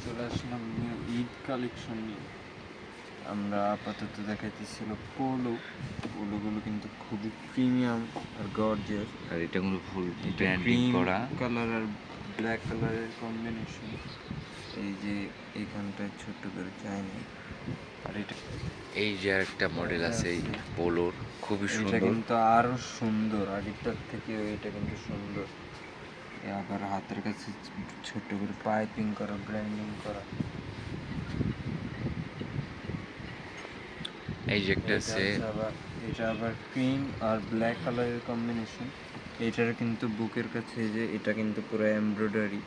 চলে আসলাম ঈদ কালেকশন নিয়ে। আমরা আপাতত দেখাইতেছিল পোলোগুলো কিন্তু খুবই প্রিমিয়াম আর গর্জিয়াস। আর এটা কিন্তু ফুল এটা ব্র্যান্ডিং ক্রিম করা। কালার আর ব্ল্যাক কালারের কম্বিনেশন। এই যে এইখানটায় ছোট্ট করে চাইনি। আর এটা এই যে একটা মডেল আছে এই পোলোর, খুবই এটা সুন্দর। কিন্তু আরো সুন্দর, আগেরটার থেকে এটা কিন্তু সুন্দর। আবার হাতের কাছে ছোট করে পাইপিং করা, ব্র্যান্ডিং করা। এই যে একটা আছে, এটা আবার ক্রিম আর ব্ল্যাক কালারের কম্বিনেশন। এটার কিন্তু বুকের কাছে যে এটা কিন্তু পুরো এমব্রয়ডারি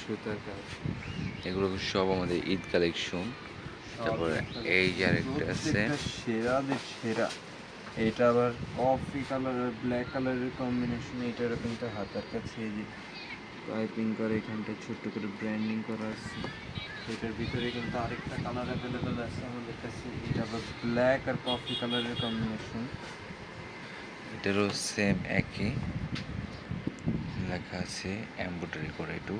সুতার কাজ। এগুলো সব আমাদের ঈদ কালেকশন। তারপরে এই যে আরেকটা আছে, সেরাদের সেরা। এটা আবার কফি কালার আর ব্ল্যাক কালারের কম্বিনেশন। এটারও কিন্তু হাতের কাছে এই যে পাইপিং করে, এখানটা ছোট্ট করে ব্র্যান্ডিং করা আছে। এটার ভিতরে কিন্তু আরেকটা কালার অ্যাভেলেবেল আছে আমাদের কাছে। এটা আবার ব্ল্যাক আর কফি কালারের কম্বিনেশন। এটারও সেম একই লেখা আছে, এমব্রয়ডারি করা একটু।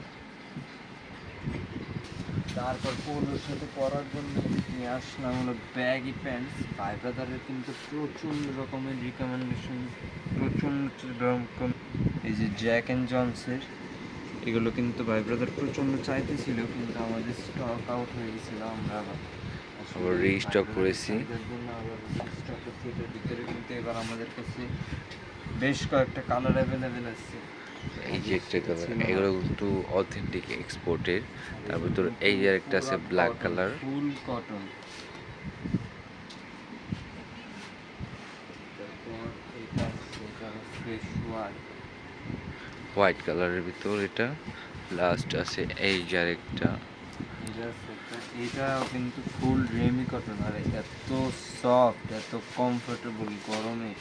তারপর পোলোর সাথে পরার জন্য নিয়ে আসলাম হলো ব্যাগি প্যান্টস। ভাই ব্রাদারের কিন্তু প্রচুর রকমের রিকমেন্ডেশন, প্রচুর রকম। এই যে জ্যাক অ্যান্ড জনসের এগুলো কিন্তু ভাই ব্রাদার প্রচণ্ড চাইতেছিল, কিন্তু আমাদের স্টক আউট হয়ে গেছিলো। আমরা আবার রিস্টক করেছি। এটার ভিতরে কিন্তু এবার আমাদের কাছে বেশ কয়েকটা কালার অ্যাভেলেবেল আছে। এই যে একটা কালার, এগুলো কিন্তু অথেন্টিক এক্সপোর্টের। তার ভিতর এই যে একটা আছে ব্ল্যাক কালার, ফুল কটন। হোয়াইট কালারের ভিতর এটা। লাস্ট আছে এই যে আরেকটা, এটাও কিন্তু ফুল রেমি কটন। আর এত সফট, এত কমফোর্টেবল গরমে।